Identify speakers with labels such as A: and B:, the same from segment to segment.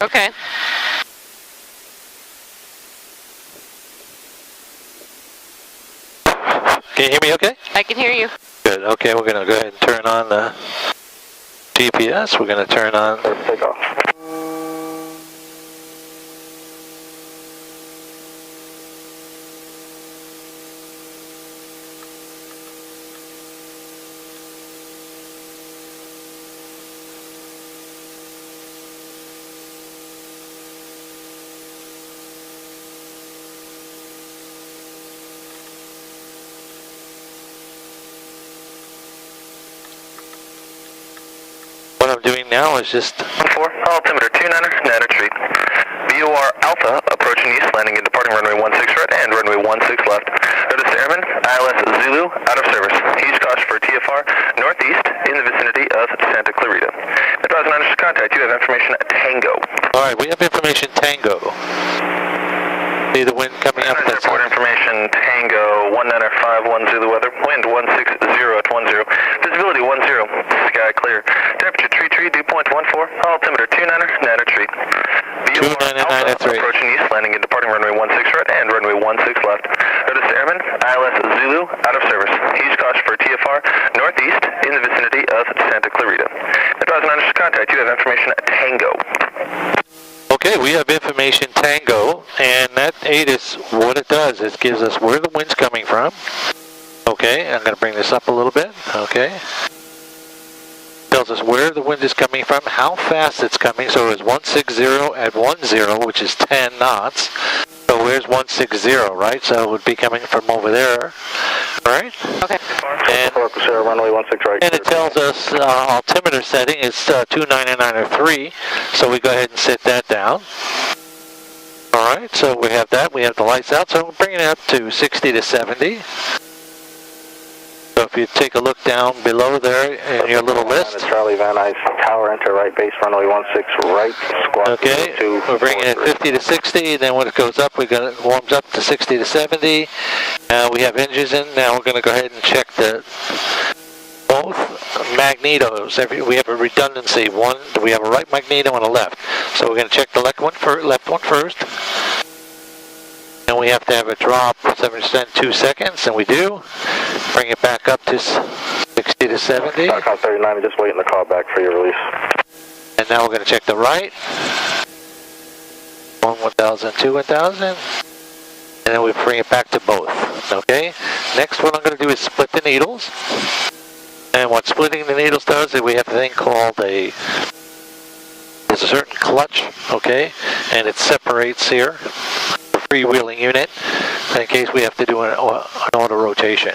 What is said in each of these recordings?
A: Okay.
B: Can you hear me okay?
A: I can hear you.
B: Good. Okay, we're going to go ahead and turn on the GPS. We're going to turn on...
C: Take off.
B: What I'm doing now is just...
C: 4, altimeter 29er, net retreat. VOR Alpha, approaching east, landing and departing runway 16 right and runway 16 left. Notice Airman, ILS Zulu, out of service. He's caution for TFR, northeast, in the vicinity of Santa Clarita. Advise on understood contact, you have information at Tango.
B: Alright, we have information Tango. See the wind coming up? That's
C: report information Tango, 19510 Zulu weather, wind 160 at 10, visibility 10, sky clear. Temperature tree, dew point 14, altimeter 29er, net retreat. VOR Alpha, approaching east, landing and departing runway 16 right and runway 16 left. Notice Airman, ILS Zulu, out of service. He's caution for TFR, northeast, in the vicinity of Santa Clarita. Advise on understood contact, you have information at Tango.
B: Okay, we have information Tango, and that ATIS, what it does, it gives us where the wind's coming from. Okay, I'm going to bring this up a little bit. Okay. Tells us where the wind is coming from, how fast it's coming. So it's 160 at 10, which is 10 knots. So where's 160, right? So it would be coming from over there, right?
A: Okay.
B: And,
C: runway 16 right.
B: and it tells us altimeter setting is 299.3, so we go ahead and set that down. All right, so we have that. We have the lights out, so we're bringing it up to 60 to 70. So if you take a look down below there in your little list.
C: Charlie Van Nuys, tower enter right base, runway 16 right, squawk.
B: Okay, we're bringing it 50 to 60, then when it goes up, it warms up to 60 to 70. We have engines in, now we're going to go ahead and check both magnetos. We have a redundancy, we have a right magneto and a left. So we're going to check the left one first. And we have to have a drop 7% 2 seconds, and we do. Bring it back up to 60 to 70.
C: Stock 39, just waiting the call back for your release.
B: And now we're going to check the right. 1000, 1000. And then we bring it back to both. Okay? Next, what I'm going to do is split the needles. And what splitting the needles does is we have a thing called there's a certain clutch, okay? And it separates here. Freewheeling unit in case we have to do an auto rotation.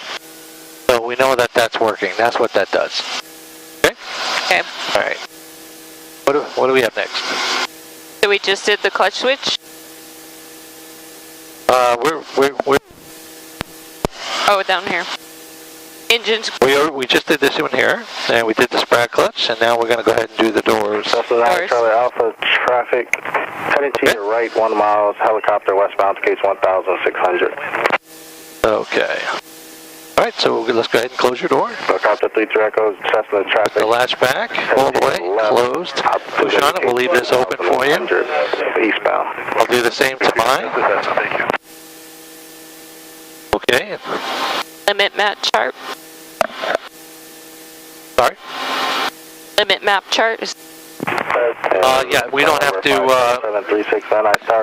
B: So we know that that's working. That's what that does. Okay?
A: Okay.
B: All right. What do we have next?
A: So we just did the clutch switch?
B: We're
A: Oh, down here. Engines.
B: we just did this one here, and we did the sprag clutch, and now we're going to go ahead and do the doors.
C: Charlie Alpha, traffic, heading to your right, 1 mile, helicopter westbound, case 1600.
B: Okay. All right, so let's go ahead and close your door.
C: Helicopter 3 Echoes, Cessna traffic.
B: Put the latch back, all the way, closed. Push on it, we'll leave this open for you.
C: Eastbound.
B: I'll do the same to mine. Okay.
A: Limit map chart.
B: Sorry?
A: Limit map chart is...
B: Yeah, we don't have to,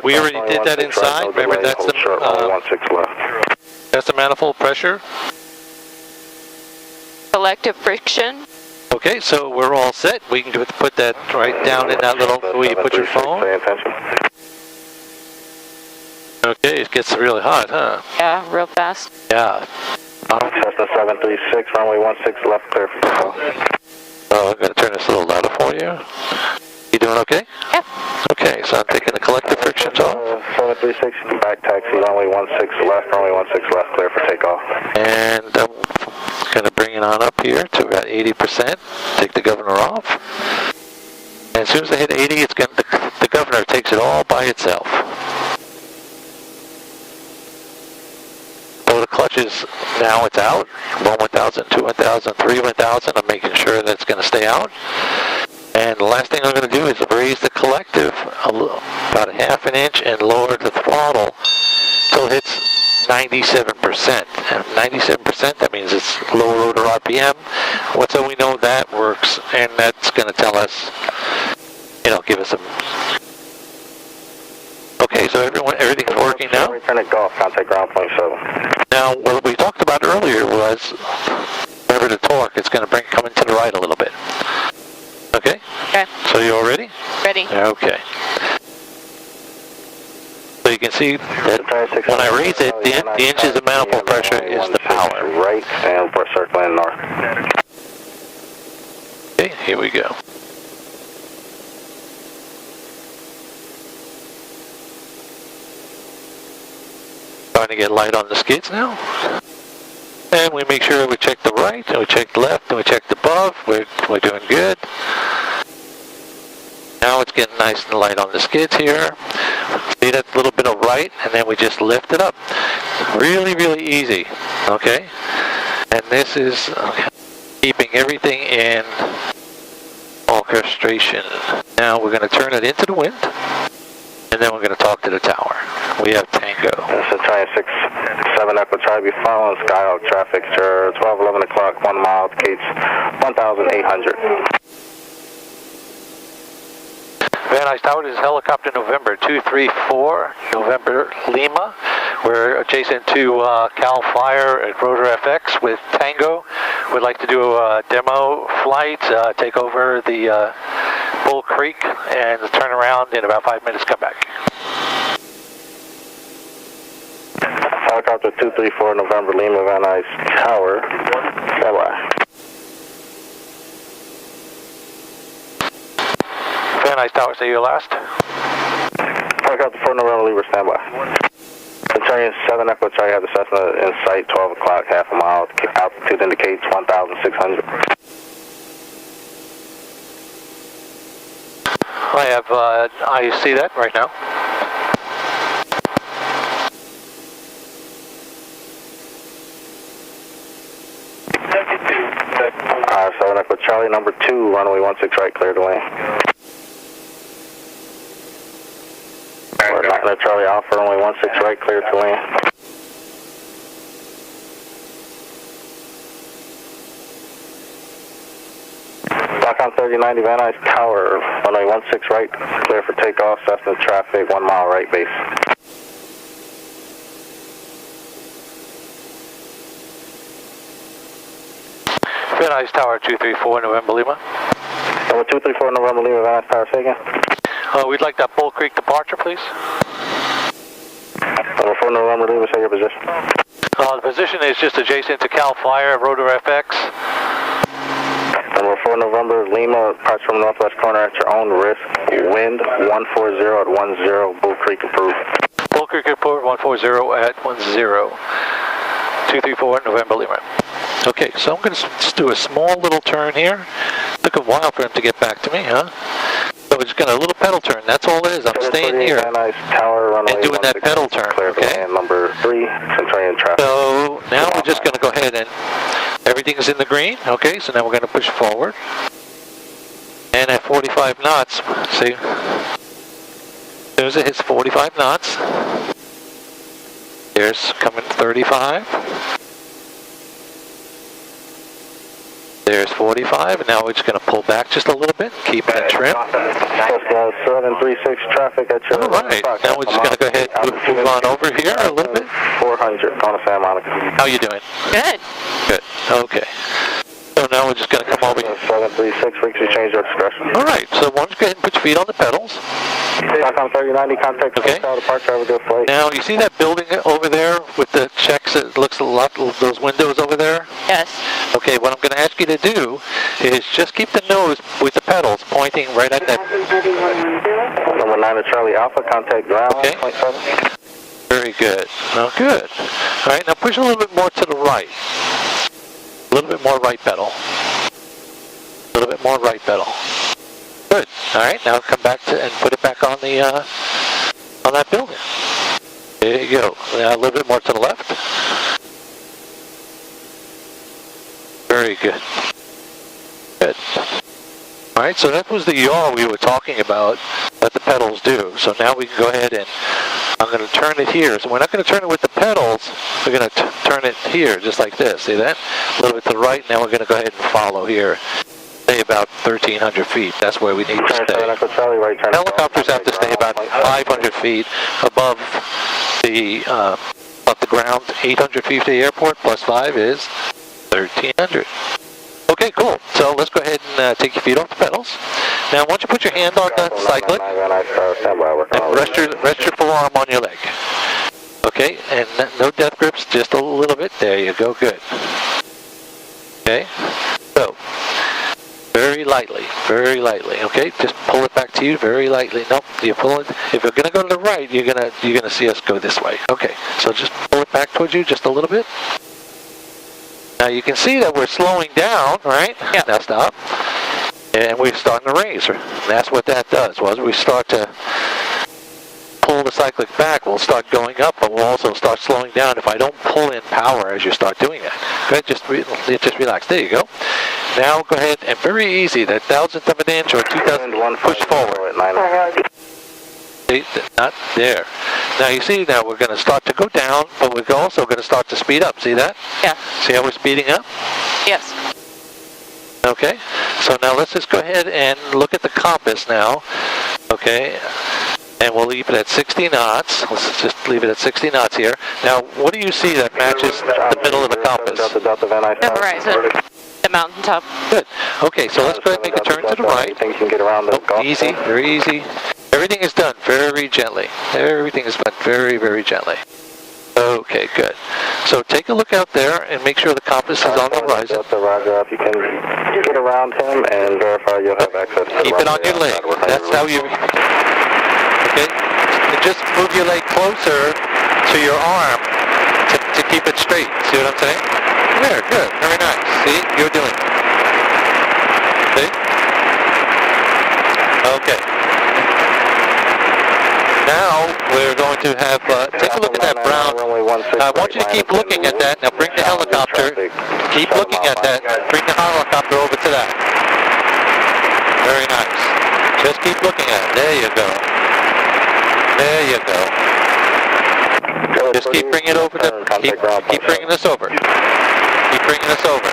B: we already did that inside. Remember, that's the manifold pressure.
A: Selective friction.
B: Okay, so we're all set. We can put that right down in that little, where you put your phone. Okay, it gets really hot, huh?
A: Yeah, real fast.
B: Yeah.
C: Cessna 736, runway 16 left, clear for takeoff.
B: Oh, I'm going to turn this a little louder for you. You doing okay?
A: Yeah.
B: Okay, so I'm taking the collective frictions off.
C: 736, back taxi, runway 16 left, runway 16 left, clear for takeoff.
B: And I'm going to bring it on up here to about 80%. Take the governor off. And as soon as I hit 80, it's going the governor takes it all by itself. So the clutches, now it's out. 1 1000, 2 1000, 3 1000. I'm making sure that it's going to stay out. And the last thing I'm going to do is raise the collective about a half an inch and lower the throttle till it hits 97%. And 97%, that means it's low rotor RPM. So we know that works, and that's going to tell us, give us some. Okay, so everything's working now.
C: Return it golf, contact ground point 7.
B: Now, what we talked about earlier was, remember the torque, it's going to come into the right a little bit. Okay?
A: Okay.
B: So you all ready?
A: Ready.
B: Okay. So you can see that when I raise it, the inches of manifold pressure is the power.
C: Right, and we're circling north.
B: Okay, here we go. Trying to get light on the skids now. And we make sure we check the right, and we check the left, and we check the above. We're doing good. Now it's getting nice and light on the skids here. See that little bit of right, and then we just lift it up. Really, really easy, okay? And this is keeping everything in orchestration. Now we're going to turn it into the wind, and then we're going to talk to the tower. We have Tango.
C: This is Giant 6-7 Echo Charlie, be following Skyhawk traffic, sir. 12:11 o'clock, 1 mile, Gates 1,800.
B: Van Nuys Tower, this is helicopter November 234, November Lima. We're adjacent to Cal Fire at ROTOR FX with Tango. We'd like to do a demo flight, take over the Bull Creek, and turn around in about 5 minutes, come back.
C: Helicopter 234, November Lima, Van Nuys Tower. Stand by.
B: Van Nuys Tower, say your last.
C: Helicopter 4, November Lima, stand by. Centurion 7 Echo Charlie, have the Cessna in sight, 12 o'clock, half a mile. Altitude indicates 1,600.
B: I have, I see that right now.
C: 7 Echo Charlie, number 2, runway 16 right, clear to land. We're not going to Charlie Alpha, runway 16 right, clear to land. Lock on 3090 Van Nuys Tower, runway 16 right, clear for takeoff, Cessna traffic, 1 mile right base.
B: Van Nuys Tower 234, November Lima.
C: Number 234, November Lima, Van Nuys Tower, say again.
B: We'd like that Bull Creek departure, please.
C: Number 4, November Lima, say your position.
B: The position is just adjacent to Cal Fire, ROTOR FX.
C: Number 4, November Lima, departs from northwest corner at your own risk. Wind 140 at 10, Bull Creek approved.
B: Bull Creek report 140 at 10. 234, November Lima. Okay, so I'm going to just do a small little turn here. Took a while for him to get back to me, huh? So we're just going to a little pedal turn. That's all it is. I'm staying here
C: Van Nuys Tower, runway
B: and doing that pedal turn, okay?
C: Number 3, Centurion traffic.
B: So now we're just going to go ahead and everything is in the green. Okay, so now we're going to push forward. And at 45 knots, see, as soon as it hits 45 knots, there's coming 35. There's 45, and now we're just going to pull back just a little bit, keep it in trim.
C: 736 traffic at your...
B: All right, now we're just going to go ahead and move on over here a little bit.
C: 400 on Santa Monica.
B: How you doing?
A: Good.
B: Good, okay. So now we're just going to come over here.
C: 736, frequency change your discretion.
B: All right, so why don't you go ahead and put your feet on the pedals.
C: Lock on 3090, contact
B: Okay.
C: departure, have a good flight.
B: Now, you see that building over there with the checks? It looks a lot, those windows over there?
A: Yes.
B: Okay, what I'm going to ask you to do is just keep the nose with the pedals pointing right at that.
C: Number 9 to Charlie Alpha, contact ground,
B: Okay.
C: 0.7.
B: Very good. Oh, good. All right, now push a little bit more to the right. A little bit more right pedal. A little bit more right pedal. Good. All right, now come back to and put it back on the on that building. There you go. Now a little bit more to the left. Very good. Good. All right. right, so that was the yaw we were talking about that the pedals do. So now we can go ahead and I'm going to turn it here. So we're not going to turn it with the pedals. We're going to turn it here, just like this. See that? A little bit to the right. Now we're going to go ahead and follow here. Stay about 1,300 feet. That's where we need to stay. Helicopters have to stay about 500 feet above the ground. 800 feet to the airport plus 5 is 1,300. Okay, cool. So let's go ahead and take your feet off the pedals. Now, once you put your hand on the cyclip, and rest your forearm on your leg. Okay, and no death grips, just a little bit. There you go, good. Okay, so very lightly, okay? Just pull it back to you very lightly. Nope, you pull it. If you're gonna go to the right, you're gonna see us go this way. Okay, so just pull it back towards you just a little bit. Now you can see that we're slowing down, right?
A: Yeah.
B: Now stop. And we're starting to raise. That's what that does, was we start to pull the cyclic back, we'll start going up, but we'll also start slowing down if I don't pull in power as you start doing that. Go ahead, just relax. There you go. Now go ahead and very easy, that 1,000th of an inch or 2,000, push forward. See, not there. Now you see, now we're going to start to go down, but we're also going to start to speed up. See that?
A: Yeah.
B: See how we're speeding up?
A: Yes.
B: Okay, so now let's just go ahead and look at the compass now. Okay, and we'll leave it at 60 knots. Let's just leave it at 60 knots here. Now, what do you see that matches the middle of the compass?
A: The horizon. The mountaintop.
B: Good. Okay, so let's go ahead and make a turn to the right. Oh, easy, very easy. Everything is done very gently. Everything is done very, very gently. Okay, good. So take a look out there and make sure the compass is on the horizon.
C: You can get around him and verify you'll have access to
B: keep it on your leg. That's how you... Okay? And just move your leg closer to your arm to keep it straight. See what I'm saying? There, good. Very nice. See? You're doing it. See? Okay. Now we're going to have, take a look at that brown. I want you to keep looking at that. Now bring the helicopter. Keep looking at that. Bring the helicopter over to that. Very nice. Just keep looking at it. There you go. There you go. Just keep bringing it over. Keep bringing this over. Keep bringing this over.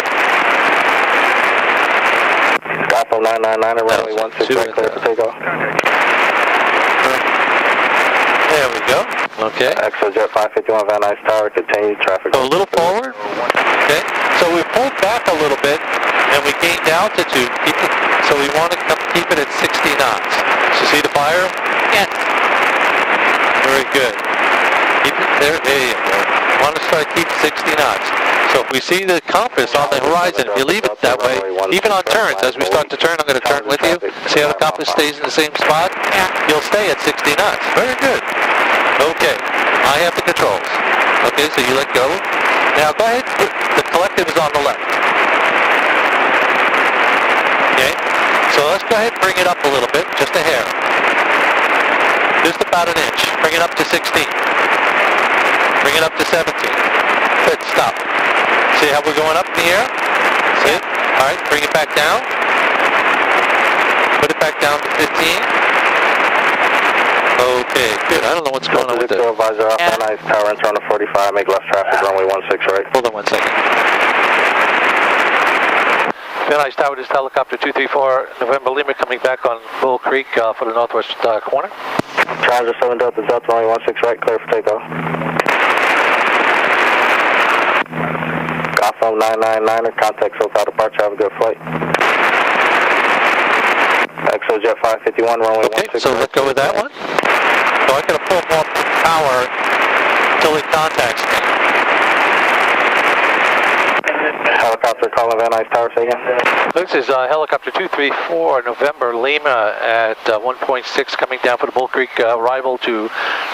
C: Gotham 999 runway 16 right, clear for takeoff.
B: There we go. Okay.
C: XOJet 551 Van Nuys Tower, continue traffic.
B: So a little forward. Okay. So we pulled back a little bit and we gained altitude. So we want to keep it at 60 knots. So see the fire?
A: Yes.
B: Very good. Keep it there. There you go. Want to start keep 60 knots. So if we see the compass on the horizon, if you leave it that way, even on turns, as we start to turn, I'm going to turn with you. See how the compass stays in the same spot?
A: Yeah.
B: You'll stay at 60 knots. Very good. Okay. I have the controls. Okay, so you let go. Now go ahead. The collective is on the left. Okay. So let's go ahead and bring it up a little bit, just a hair. Just about an inch. Bring it up to 16. Bring it up to 17. Good. Stop. See how we're going up in the air? See? All right, bring it back down. Put it back down to 15. Okay, good. I don't know what's going on with it.
C: Advisor off Van Nuys Tower, enter on the 45, make left traffic, runway 16 right.
B: Hold on 1 second. Van Nuys Tower, this is helicopter 234, November Lima, coming back on Bull Creek for the northwest corner.
C: Challenger 7 Delta Delta, runway 16 right, clear for takeoff. Gotham 999er, contact SoCal departure, have a good flight. XOJet 551, runway 16.
B: Okay, so let go of that one. So I'm going to pull more power until it contacts me.
C: Helicopter calling Van Nuys Tower, say again.
B: This is helicopter 234, November Lima at 1.6, coming down for the Bull Creek arrival to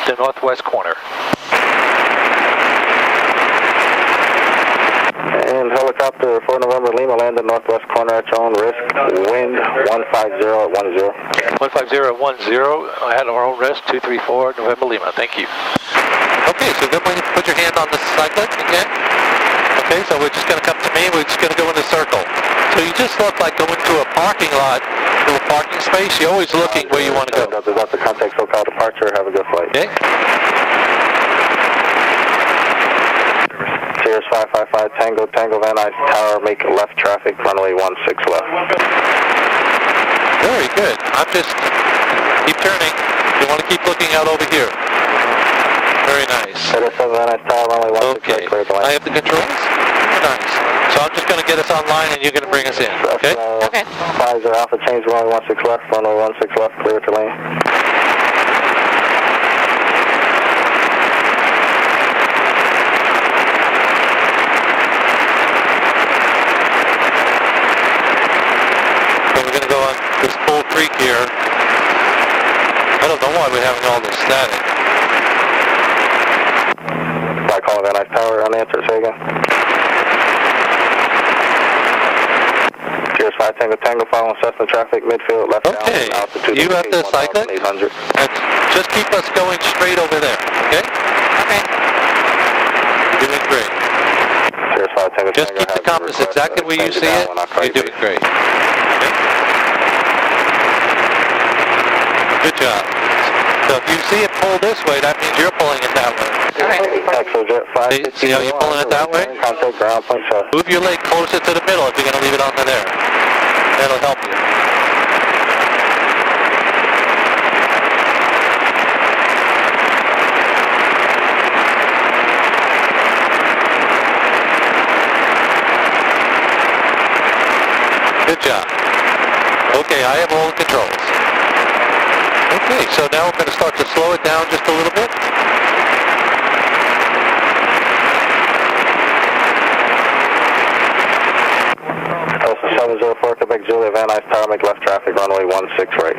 B: the northwest corner.
C: And helicopter 4 November Lima, land in northwest corner at your own risk. Wind 150 at 10.
B: 150 at 10, at our own risk, 234 November Lima. Thank you. Okay, so then when you put your hand on the cyclic again. Okay, so we're just going to come to me. We're just going to go in a circle. So you just look like going to a parking lot, to a parking space. You're always looking where you want to go.
C: Delta contact SoCal departure. Have a good flight.
B: Okay.
C: Sirius 555 Tango, Tango Van Nuys Tower, make left traffic, runway 16 left.
B: Very good. I'm just, keep turning. You want to keep looking out over here. Very nice.
C: Sirius 7 Van Nuys Tower, runway 16
B: Okay.
C: right, clear the lane.
B: I have the controls? Very nice. So I'm just going to get us online and you're going to bring us in, okay?
A: Okay.
C: 50 Alpha, change runway 16 left, runway 16 left, clear to lane.
B: This Bull Creek here. I don't know why we're having all this static.
C: Fly calling Van Nuys Tower, unanswered, say again. Sirius 5 Tango, Tango, following Cessna traffic, midfield, left down, altitude.
B: You have the cyclic? Just keep us going straight over there, okay?
A: Okay.
B: You're doing great.
C: Sirius 5 Tango,
B: Just keep the compass exactly where you see it. You're doing great. Okay? Good job. So if you see it pull this way, that means you're pulling it that way.
C: Exojet 5.
B: See how you're pulling it that way?
C: Contact ground point 7.
B: Move your leg closer to the middle if you're going to leave it onto there. That'll help you. Good job. Okay, I have all the controls. Okay, so now we're going to start to slow it down just a little bit.
C: Delta 704, Quebec Julia, Van Nuys Tower, make left traffic, runway 16 right.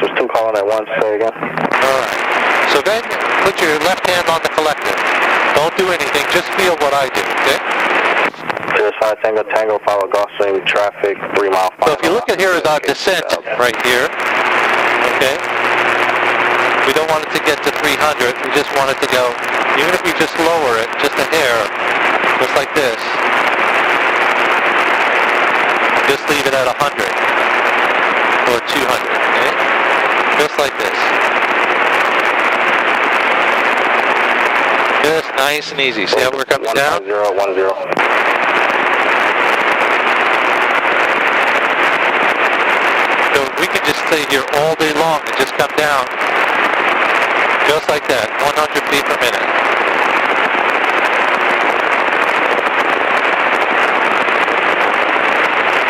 C: There's two calling at once, say again.
B: Alright, so then put your left hand on the collector. Don't do anything, just feel what I do, okay?
C: Sirius 5 Tango, Tango, follow Gulfstream traffic, 3 mile.
B: So if you look at here is our descent right here, okay? We don't want it to get to 300, we just want it to go, even if we just lower it, just a hair, just like this, just leave it at 100, or 200, okay? Just like this. Just nice and easy. See how we're coming down?
C: 1010.
B: So we can just stay here all day long and just come down. Just like that, 100 feet per minute.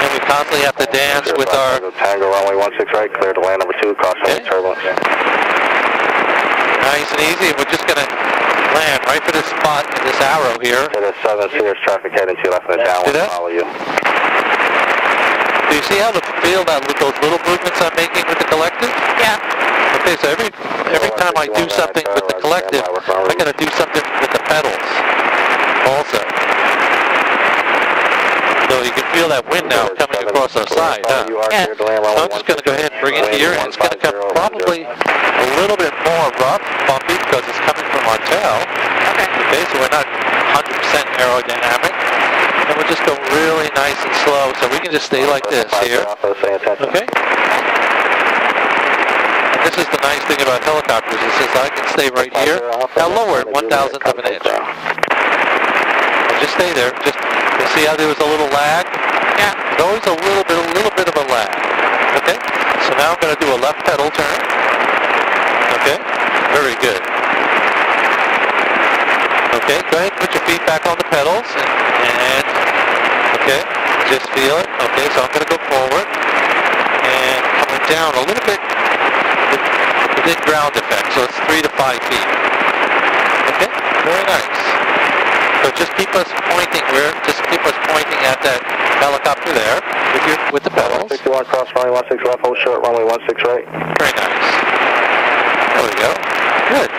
B: And we constantly have to dance with our...
C: Tango, runway 16 right, clear to land number 2, caution turbulence.
B: Nice and easy, and we're just going to land right for this spot in this arrow here.
C: It is 7 Sirius traffic heading to your left and downwind, follow you.
B: Do you see how those little movements I'm making with the collective?
A: Yeah.
B: Okay, so every time I do something with the collective, I got to do something with the pedals also. So you can feel that wind now coming across our side, huh?
A: Yeah.
B: So I'm just going to go ahead and bring it here, and it's going to come probably a little bit more rough, bumpy, because it's coming from our tail.
A: Okay.
B: Okay, so we're not 100% aerodynamic. And we'll just go really nice and slow, so we can just stay like this here. Okay? And this is the nice thing about helicopters, is just I can stay right here. Now lower it 1,000th of an inch. And just stay there. Just you see how there was a little lag?
A: Yeah.
B: There's always a little bit of a lag. Okay? So now I'm going to do a left pedal turn. Okay? Very good. Okay, go ahead and put your feet back on the pedals, and okay, just feel it. Okay, so I'm going to go forward, and coming down a little bit within ground effect, so it's 3 to 5 feet. Okay, very nice. So just keep us pointing at that helicopter there with the pedals.
C: 61 cross, runway 16 left, hold short, runway 16 right.
B: Very nice. There we go. Good.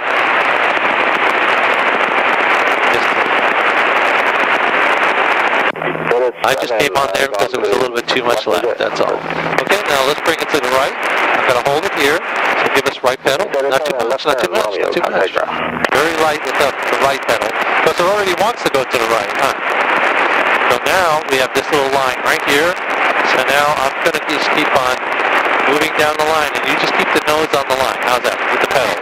B: I just came on there because there was a little bit too much left, that's all. Okay, now let's bring it to the right. I'm going to hold it here, so give us right pedal. Not too much, not too much, not too much. Very light with the right pedal, because it already wants to go to the this little line right here. So now I'm going to just keep on moving down the line, and you just keep the nose on the line. How's that? With the pedals.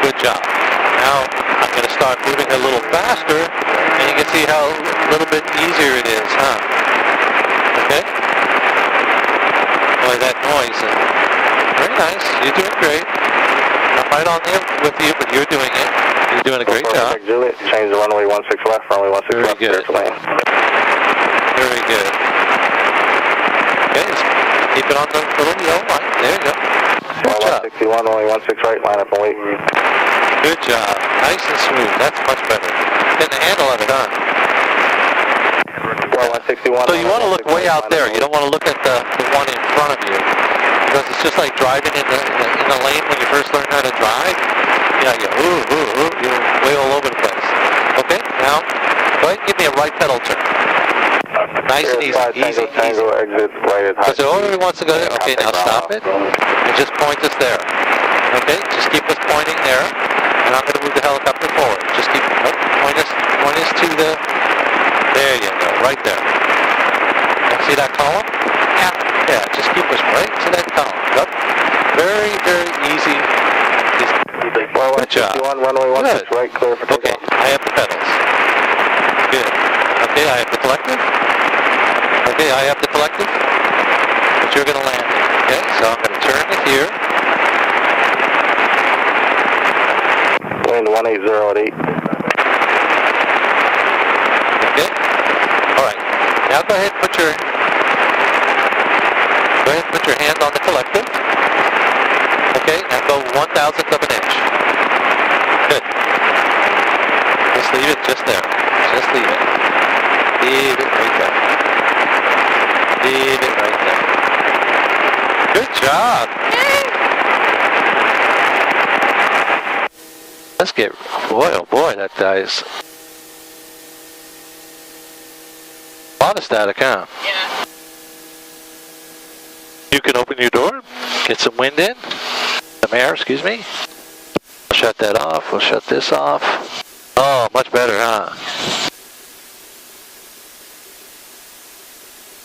B: Good job. Now I'm going to start moving a little faster, and you can see how a little bit easier it is, huh? Okay? Boy, that noise. Very nice. You're doing great. I'm right on there with you, but you're doing it. You're doing a great job.
C: Juliet, change the runway 16 left, runway 16 left.
B: Very good. Very good. Okay, just keep it on the little yellow line. There you go. Good job.
C: 61, runway 16 right, line up and wait.
B: Good job. Nice and smooth. That's much better. Getting the handle of it, huh?
C: Well, 161.
B: So you want to look way out there. You don't want to look at the one in front of you. Because it's just like driving in the lane when you first learn how to drive. Yeah, you're way all over the place. Okay, now, go ahead and give me a right pedal turn. Nice and easy, easy.
C: Exit right at high.
B: Because it only wants to go there. Okay, now stop it. And just point us there. Okay, just keep us pointing there. And I'm going to move the helicopter forward. Just keep, point us to the, there you go, right there. See that column?
A: Yeah.
B: Yeah, just keep us right to that column. Yep. Very, very easy. Good job.
C: Runway 16 right, clear for takeoff.
B: Okay, I have the pedals. Good. Okay, I have the collective. Okay, I have the collective. But you're going to land it. Okay, so I'm going to turn it here.
C: Wind 180 at 8.
B: Okay. All right. Now go ahead and put your hand on the collective. Okay, now go 1/1000th of an inch. Good. Just leave it just there. Just leave it. Leave it right there. Leave it right there. Good job. Let's get, boy, oh boy, that guy's a lot of static, huh?
A: Yeah.
B: You can open your door, get some wind in, some air, excuse me. We'll shut that off, we'll shut this off. Oh, much better, huh?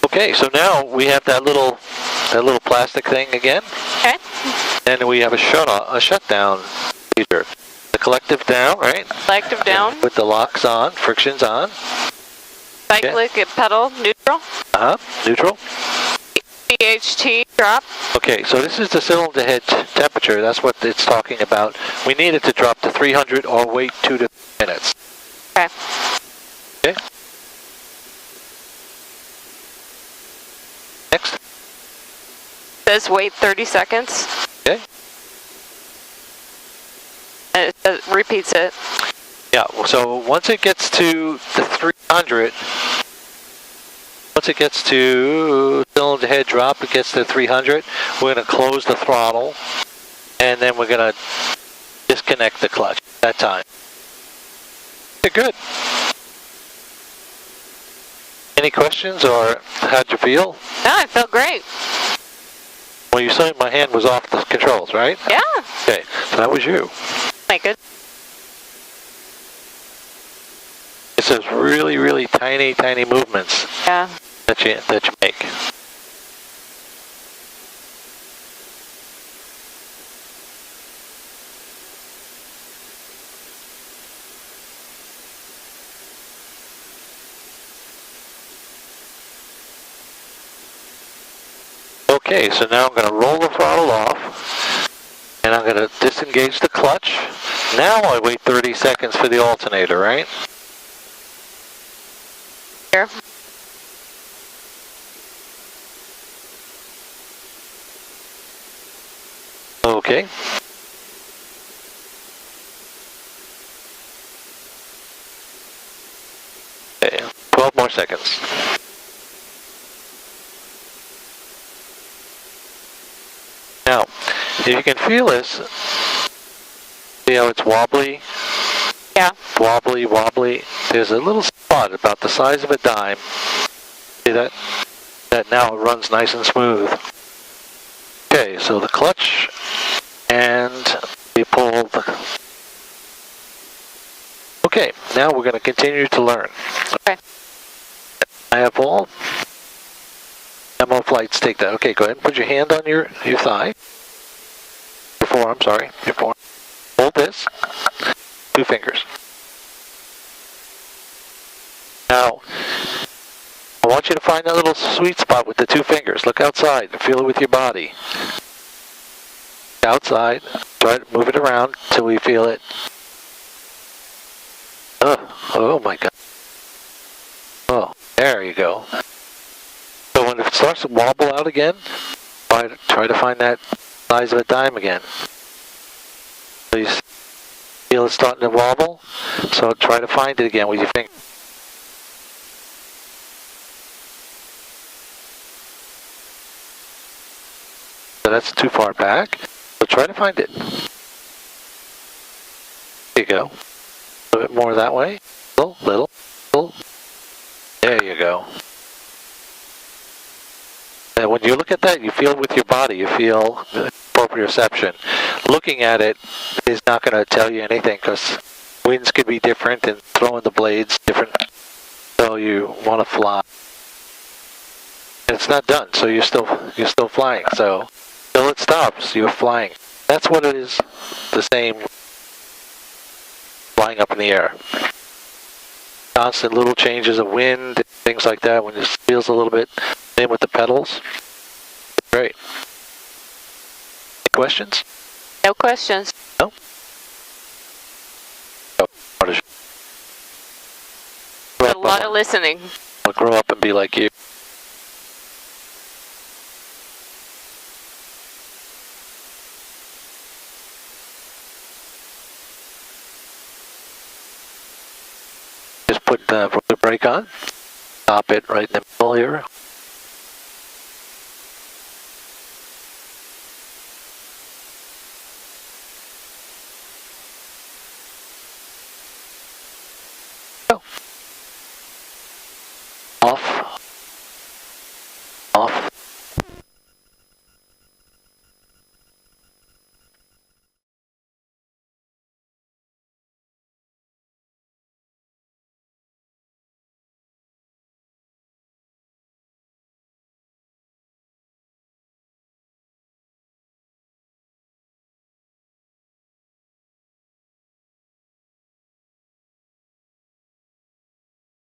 B: Okay, so now we have that little plastic thing again.
A: Okay.
B: And we have a shutdown feature. The collective down, right?
A: Collective down.
B: With the locks on, frictions on.
A: Cyclic at pedal, neutral.
B: Neutral.
A: CHT drop.
B: Okay, so this is the cylinder head temperature. That's what it's talking about. We need it to drop to 300 or wait 2 to 3 minutes.
A: Okay.
B: Okay. Next.
A: Says wait 30 seconds.
B: Okay.
A: And it repeats it.
B: Yeah, so once it gets to the 300, once it gets to cylinder head drop, it gets to 300, we're going to close the throttle, and then we're going to disconnect the clutch at that time. Okay, good. Any questions, or how'd you feel?
A: No, I felt great.
B: Well, you saw my hand was off the controls, right?
A: Yeah.
B: Okay, so that was you.
A: My good.
B: It's those really, really tiny, tiny movements
A: Yeah.
B: that you make. Okay, so now I'm going to roll the throttle off, and I'm going to disengage the clutch. Now I wait 30 seconds for the alternator, right?
A: Here.
B: Okay. Okay, 12 more seconds. Now, if you can feel this, see how it's wobbly?
A: Yeah.
B: Wobbly, wobbly. There's a little spot about the size of a dime. See that? that now it runs nice and smooth. Okay, so the clutch, and we pull the... Okay, now we're going to continue to learn.
A: Okay.
B: I have all demo flights take that. Okay, go ahead and put your hand on your thigh. Your forearm, sorry, your forearm. Hold this, 2 fingers. Now, I want you to find that little sweet spot with the 2 fingers. Look outside and feel it with your body. Outside, try to move it around till we feel it. Oh my God. Oh, there you go. So when it starts to wobble out again, try to find that size of a dime again. Please feel it starting to wobble, so try to find it again with your finger. So that's too far back, so try to find it. There you go. A little bit more that way. Little. There you go. And when you look at that, you feel it with your body. You feel proprioception. Looking at it is not going to tell you anything because winds could be different and throwing the blades different. So you want to fly. And it's not done, so you're still flying. So till it stops, you're flying. That's what it is. The same flying up in the air. Constant little changes of wind, things like that. When it feels a little bit, same with the pedals. Great. Any questions?
A: No questions.
B: No?
A: A lot of listening.
B: I'll grow up and be like you. Just put the brake on. Stop it right in the middle here. Go.